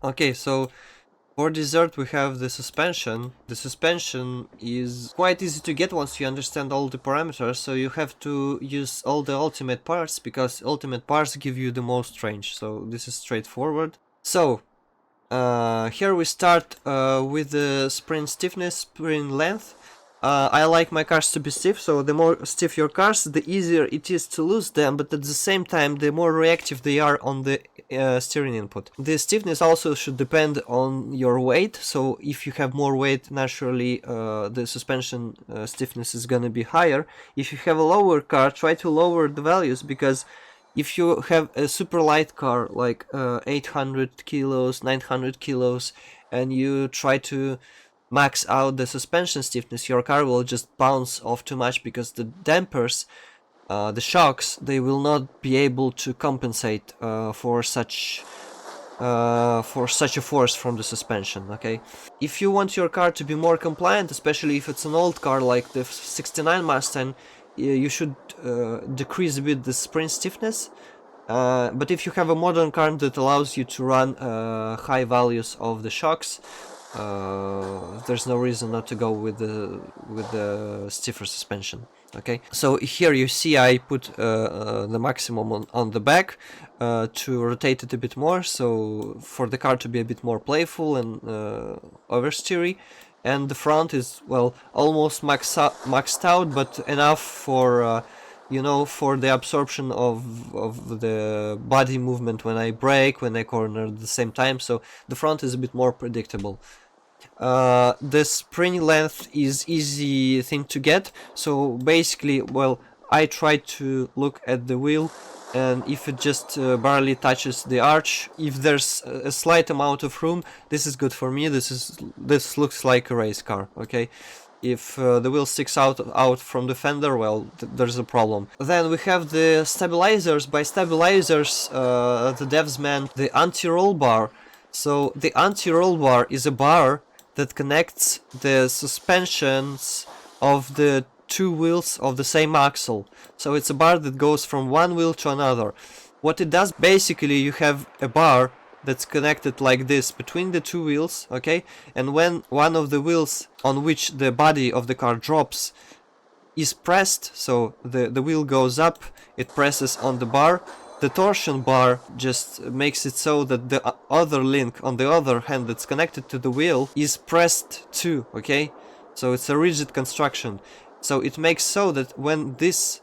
Okay, so for dessert we have the suspension. The suspension is quite easy to get once you understand all the parameters, so you have to use all the ultimate parts, because ultimate parts give you the most range, so this is straightforward. So here we start with the spring stiffness, spring length. I like my cars to be stiff, so the more stiff your cars, the easier it is to lose them, but at the same time the more reactive they are on the steering input. The stiffness also should depend on your weight, so if you have more weight, naturally the suspension stiffness is gonna be higher. If you have a lower car, try to lower the values, because if you have a super light car like 800 kilos, 900 kilos, and you try to max out the suspension stiffness, your car will just bounce off too much, because the dampers, the shocks, they will not be able to compensate for such a force from the suspension. Okay, if you want your car to be more compliant, especially if it's an old car like the 69 Mustang, you should decrease a bit the spring stiffness. But if you have a modern car that allows you to run high values of the shocks, there's no reason not to go with the stiffer suspension. Okay, so here you see I put the maximum on the back to rotate it a bit more, so for the car to be a bit more playful and oversteery. And the front is, well, almost maxed out, but enough for you know, for the absorption of the body movement when I brake, when I corner at the same time, so the front is a bit more predictable. The spring length is easy thing to get, so basically, well, I try to look at the wheel, and if it just barely touches the arch, if there's a slight amount of room, this is good for me. This looks like a race car. Okay, if the wheel sticks out from the fender, well, there's a problem. Then we have the stabilizers. By stabilizers, the devs meant the anti-roll bar. So the anti-roll bar is a bar that connects the suspensions of the two wheels of the same axle. So it's a bar that goes from one wheel to another. What it does, basically, you have a bar that's connected like this between the two wheels, okay? And when one of the wheels on which the body of the car drops is pressed, so the wheel goes up, it presses on the bar, the torsion bar just makes it so that the other link on the other hand that's connected to the wheel is pressed too, okay? So it's a rigid construction. So it makes so that when this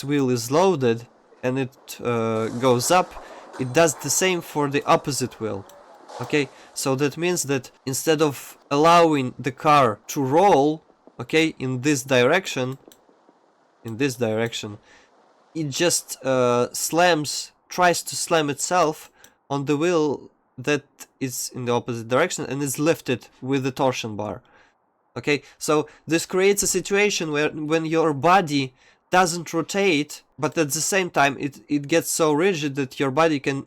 wheel is loaded and it goes up, it does the same for the opposite wheel. Okay, so that means that instead of allowing the car to roll, okay, in this direction, it just tries to slam itself on the wheel that is in the opposite direction and is lifted with the torsion bar. Okay, so this creates a situation where when your body doesn't rotate, but at the same time it gets so rigid that your body can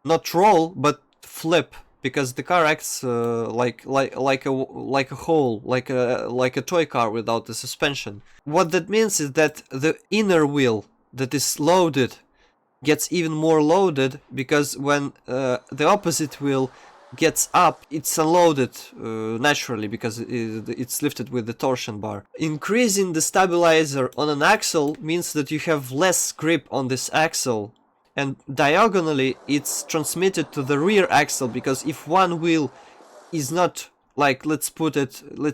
not roll but flip, because the car acts like a whole, like a toy car without the suspension. What that means is that the inner wheel that is loaded gets even more loaded, because when the opposite wheel gets up, it's unloaded naturally, because it's lifted with the torsion bar. Increasing the stabilizer on an axle means that you have less grip on this axle, and diagonally it's transmitted to the rear axle, because if one wheel is not, like, let's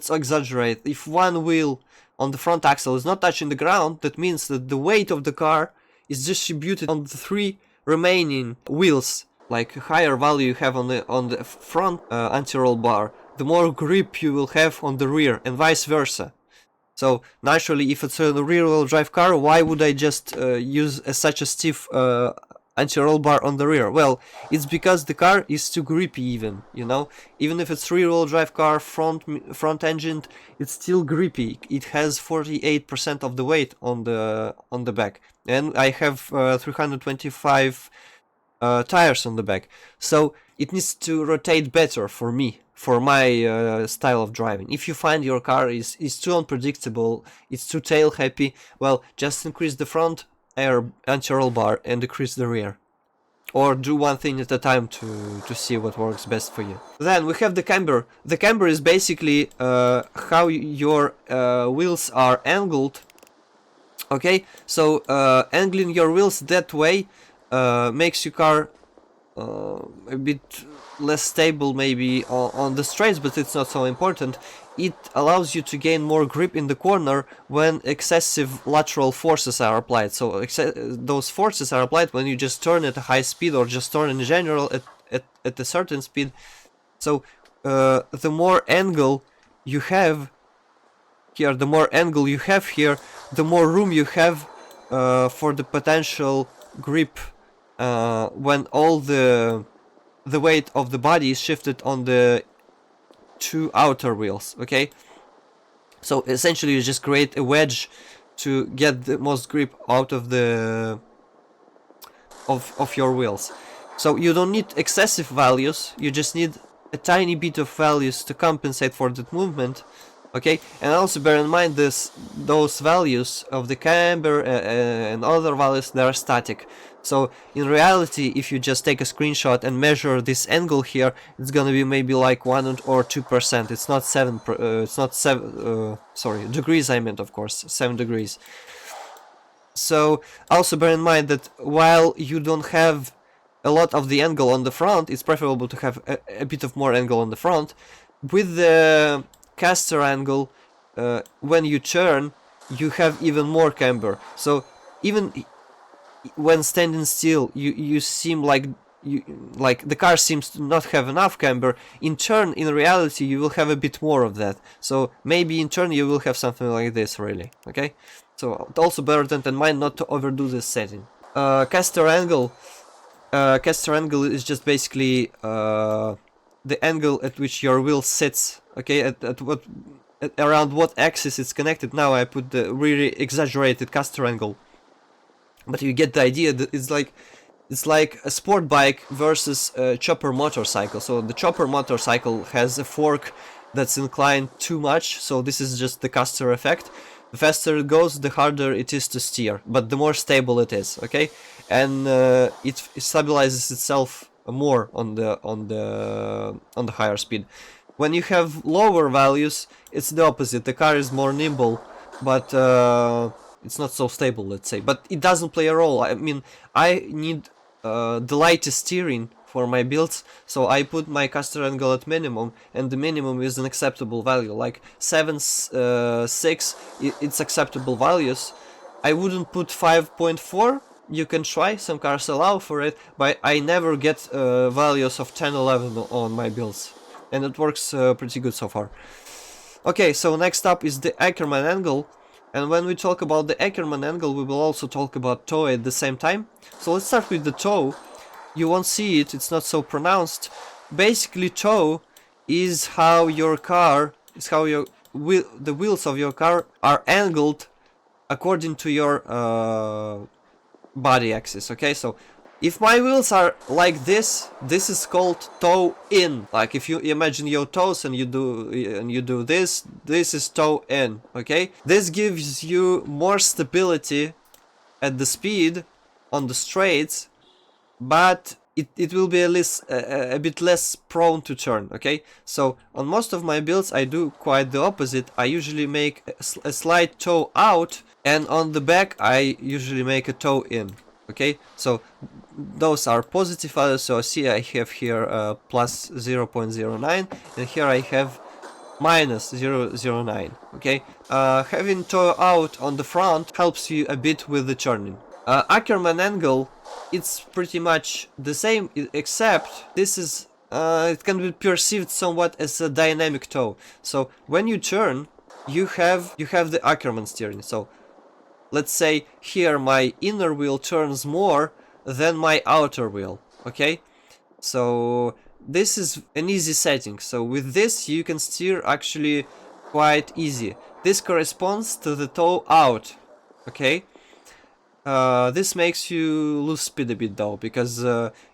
exaggerate, if one wheel on the front axle is not touching the ground, that means that the weight of the car is distributed on the three remaining wheels. Like, higher value you have on the front anti-roll bar, the more grip you will have on the rear, and vice versa. So naturally, if it's a rear-wheel drive car, why would I just use such a stiff anti-roll bar on the rear? Well, it's because the car is too grippy, even, you know? Even if it's rear-wheel drive car, front engine, it's still grippy. It has 48% of the weight on the back, and I have 325 tires on the back, so it needs to rotate better for me, for my style of driving. If you find your car is too unpredictable, it's too tail happy, well, just increase the front air anti-roll bar and decrease the rear. or do one thing at a time to see what works best for you. Then we have the camber. The camber is basically how your wheels are angled. Okay, so angling your wheels that way makes your car a bit less stable maybe on the straights, but it's not so important. It allows you to gain more grip in the corner when excessive lateral forces are applied. So those forces are applied when you just turn at a high speed or just turn in general at a certain speed. So the more angle you have here, the more angle you have here, the more room you have for the potential grip when all the weight of the body is shifted on the two outer wheels. Okay, so essentially you just create a wedge to get the most grip out of the of your wheels. So you don't need excessive values, you just need a tiny bit of values to compensate for that movement. Okay, and also bear in mind those values of the camber and other values, they are static. So in reality, if you just take a screenshot and measure this angle here, it's gonna be maybe like 1 or 2%. It's not 7. It's not 7. Sorry, degrees. I meant, of course, 7 degrees. So also bear in mind that while you don't have a lot of the angle on the front, it's preferable to have a bit of more angle on the front. With the caster angle, when you turn, you have even more camber. So even when standing still, you seem like the car seems to not have enough camber. In turn, in reality, you will have a bit more of that. So maybe in turn you will have something like this, really. Okay, so also bear that in mind not to overdo this setting. Caster angle is just basically the angle at which your wheel sits. Okay, around what axis it's connected. Now I put the really exaggerated caster angle, but you get the idea that it's like a sport bike versus a chopper motorcycle. So the chopper motorcycle has a fork that's inclined too much, so this is just the caster effect. The faster it goes, the harder it is to steer, but the more stable it is. Okay, and it stabilizes itself more on the higher speed. When you have lower values, it's the opposite. The car is more nimble, but it's not so stable, let's say. But it doesn't play a role. I mean, I need the lightest steering for my builds, so I put my caster angle at minimum, and the minimum is an acceptable value. Like 7, 6, it's acceptable values. I wouldn't put 5.4. You can try, some cars allow for it, but I never get values of 10, 11 on my builds, and it works pretty good so far. Okay, so next up is the Ackermann angle, and when we talk about the Ackermann angle, we will also talk about toe at the same time. So let's start with the toe. You won't see it, it's not so pronounced. Basically, toe is how your car, is how the wheels of your car are angled according to your body axis. Okay, so if my wheels are like this is called toe in. Like if you imagine your toes and you do this is toe in. Okay, this gives you more stability at the speed on the straights, but it will be a bit less prone to turn. Okay, so on most of my builds I do quite the opposite. I usually make a slight toe out, and on the back I usually make a toe in. Okay, so those are positive values. So see, I have here plus 0.09, and here I have minus 0.09. Okay, having toe out on the front helps you a bit with the turning. Ackermann angle, it's pretty much the same, except this is it can be perceived somewhat as a dynamic toe. So when you turn, you have the Ackermann steering. So let's say here my inner wheel turns more than my outer wheel. Okay, so this is an easy setting. So with this you can steer actually quite easy. This corresponds to the toe out. Okay, This makes you lose speed a bit though, because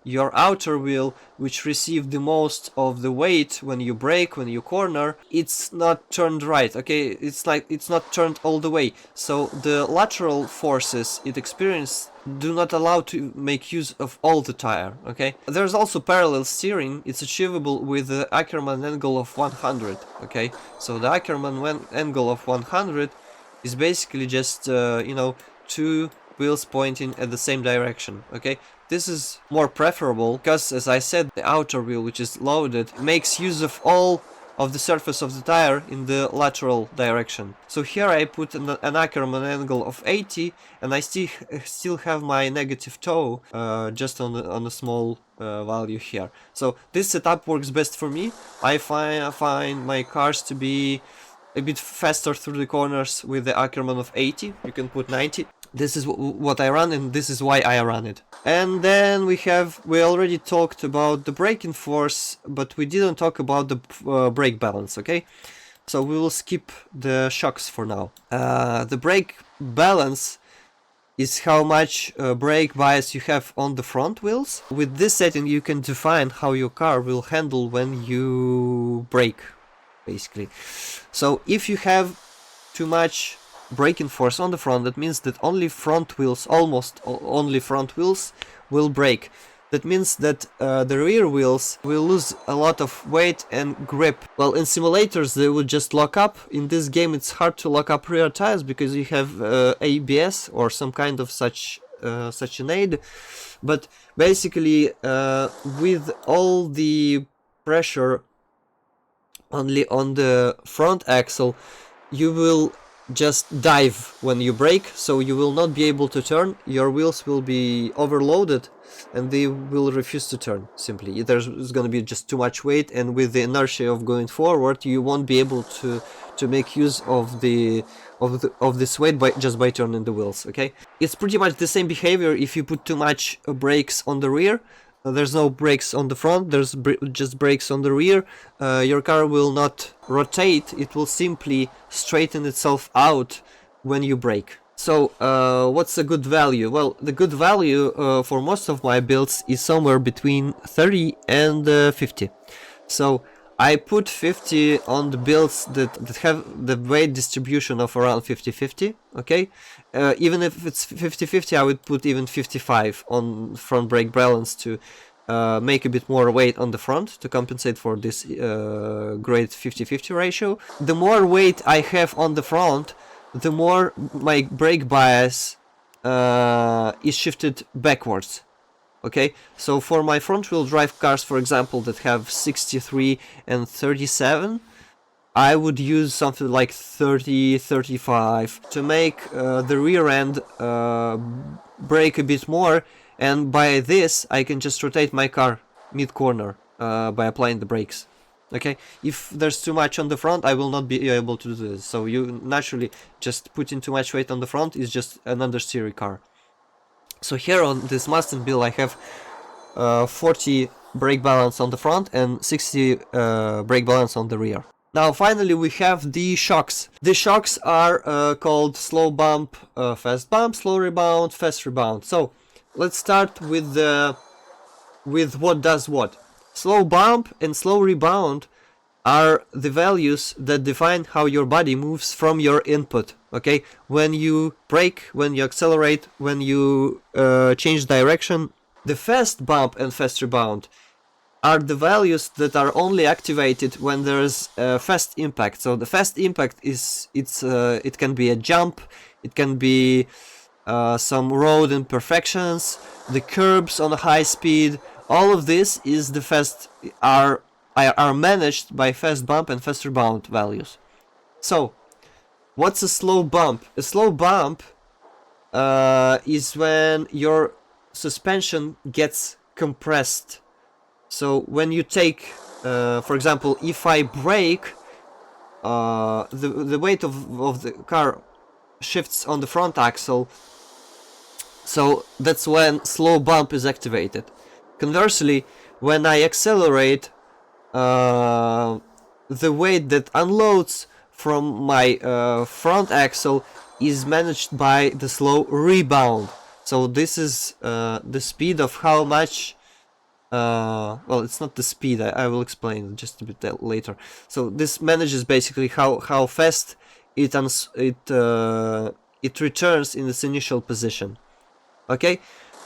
your outer wheel, which receives the most of the weight when you brake, when you corner, it's not turned right, okay? It's not turned all the way. So the lateral forces it experiences do not allow to make use of all the tire, okay? There's also parallel steering. It's achievable with the Ackermann angle of 100, okay? So the Ackermann angle of 100 is basically just, you know, two wheels pointing at the same direction, okay? This is more preferable because, as I said, the outer wheel, which is loaded, makes use of all of the surface of the tire in the lateral direction. So here I put an Ackermann angle of 80, and I still have my negative toe just on a small value here. So this setup works best for me. I find my cars to be a bit faster through the corners with the Ackermann of 80. You can put 90. This is what I run, and this is why I run it. And then we already talked about the braking force, but we didn't talk about the brake balance, okay? So we will skip the shocks for now. The brake balance is how much brake bias you have on the front wheels. With this setting you can define how your car will handle when you brake, basically. So if you have too much braking force on the front, that means that only front wheels, almost only front wheels, will brake. That means that the rear wheels will lose a lot of weight and grip. Well, in simulators they would just lock up. In this game it's hard to lock up rear tires because you have ABS or some kind of such an aid. But basically with all the pressure only on the front axle, you will just dive when you brake, so you will not be able to turn. Your wheels will be overloaded and they will refuse to turn. Simply, there's going to be just too much weight, and with the inertia of going forward, you won't be able to make use of this weight just by turning the wheels. Okay, it's pretty much the same behavior if you put too much brakes on the rear. There's no brakes on the front, there's just brakes on the rear. Your car will not rotate, it will simply straighten itself out when you brake. So what's a good value? Well, the good value for most of my builds is somewhere between 30 and 50. So I put 50 on the builds that have the weight distribution of around 50-50, okay? Even if it's 50-50, I would put even 55 on front brake balance to make a bit more weight on the front to compensate for this great 50-50 ratio. The more weight I have on the front, the more my brake bias is shifted backwards. Okay, so for my front-wheel drive cars, for example, that have 63 and 37, I would use something like 30-35 to make the rear end brake a bit more, and by this I can just rotate my car mid-corner by applying the brakes. Okay, if there's too much on the front, I will not be able to do this. So you naturally just putting too much weight on the front is just an understeery car. So here on this Mustang build I have 40 brake balance on the front and 60 brake balance on the rear. Now finally we have the shocks. The shocks are called slow bump, fast bump, slow rebound, fast rebound. So let's start with what does what. Slow bump and slow rebound are the values that define how your body moves from your input. Okay, when you brake, when you accelerate, when you change direction. The fast bump and fast rebound are the values that are only activated when there's a fast impact. So the fast impact is it can be a jump, it can be some road imperfections, the curbs on a high speed. All of this is the fast are managed by fast bump and fast rebound values. So what's a slow bump? A slow bump is when your suspension gets compressed. So when you take, for example, if I brake, the weight of the car shifts on the front axle. So that's when slow bump is activated. Conversely, when I accelerate, the weight that unloads from my front axle is managed by the slow rebound. So this is the speed of how much well, it's not the speed, I will explain just a bit later. So this manages basically how fast it returns in its initial position. Okay,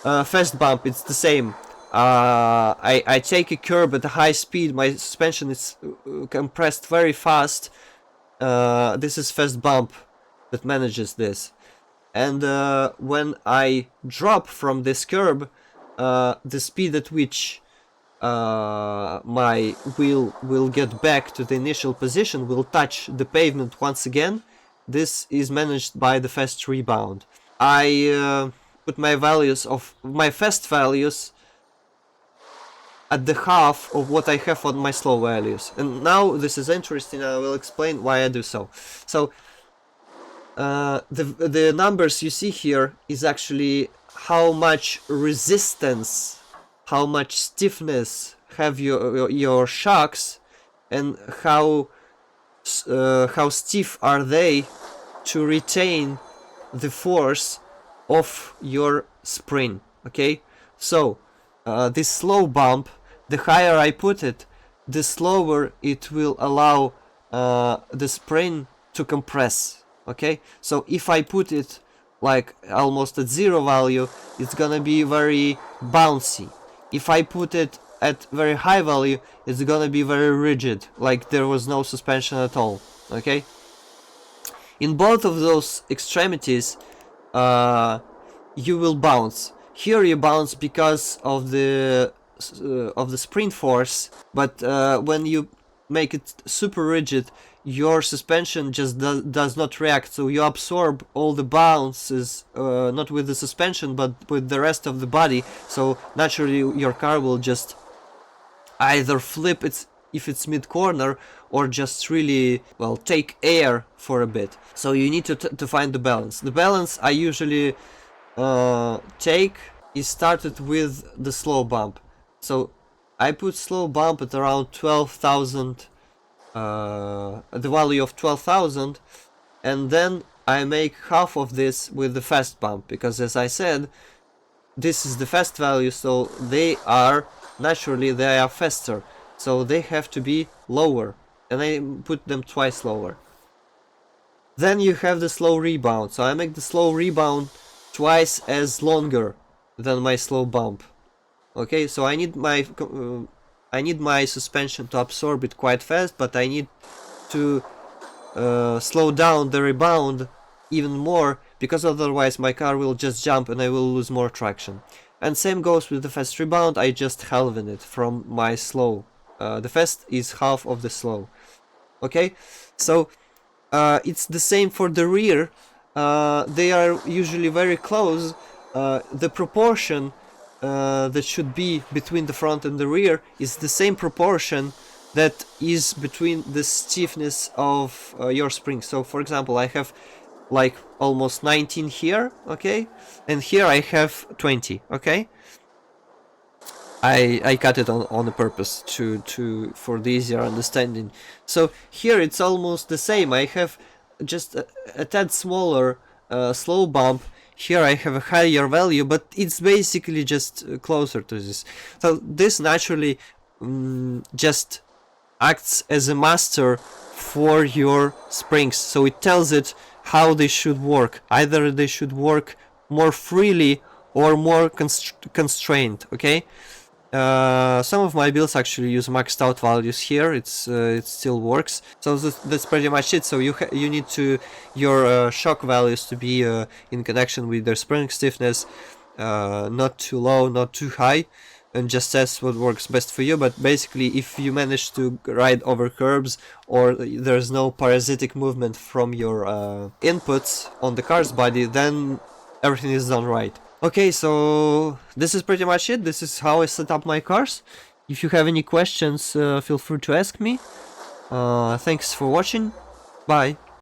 fast bump, it's the same. I take a curb at a high speed, my suspension is compressed very fast. This is fast bump that manages this. And when I drop from this curb, the speed at which my wheel will get back to the initial position, will touch the pavement once again. This is managed by the fast rebound. I put my values of my fast values at the half of what I have on my slow values. And now this is interesting, I will explain why I do so. So the numbers you see here is actually how much resistance, how much stiffness have your shocks, and how stiff are they to retain the force of your spring. Okay, so this slow bump, the higher I put it, the slower it will allow the spring to compress. Okay, so if I put it like almost at zero value, it's gonna be very bouncy. If I put it at very high value, it's gonna be very rigid, like there was no suspension at all. Okay, in both of those extremities you will bounce. Here you bounce because of the spring force, but when you make it super rigid, your suspension just does not react, so you absorb all the bounces, not with the suspension but with the rest of the body, so naturally your car will just either flip if it's mid-corner, or just really, well, take air for a bit. So you need to find the balance. The balance I usually take is started with the slow bump. So I put slow bump at around 12,000, the value of 12,000, and then I make half of this with the fast bump, because as I said, this is the fast value, so they are faster, so they have to be lower, and I put them twice lower. Then you have the slow rebound, so I make the slow rebound twice as longer than my slow bump. Okay, so I need my suspension to absorb it quite fast, but I need to slow down the rebound even more, because otherwise my car will just jump and I will lose more traction. And same goes with the fast rebound, I just halven it from my slow. The fast is half of the slow. Okay, so it's the same for the rear. They are usually very close. The proportion that should be between the front and the rear is the same proportion that is between the stiffness of your spring. So for example, I have like almost 19 here, okay, and here I have 20, okay. I cut it on the purpose for the easier understanding. So here it's almost the same. I have just a tad smaller slow bump. Here I have a higher value, but it's basically just closer to this. So this naturally just acts as a master for your springs. So it tells it how they should work. Either they should work more freely or more constrained. Okay. Some of my builds actually use maxed out values here. It still works. So that's pretty much it. So you need your shock values to be in connection with their spring stiffness, not too low, not too high, and just test what works best for you. But basically, if you manage to ride over curbs, or there's no parasitic movement from your inputs on the car's body, then everything is done right. Okay, so this is pretty much it. This is how I set up my cars. If you have any questions, feel free to ask me. Thanks for watching. Bye.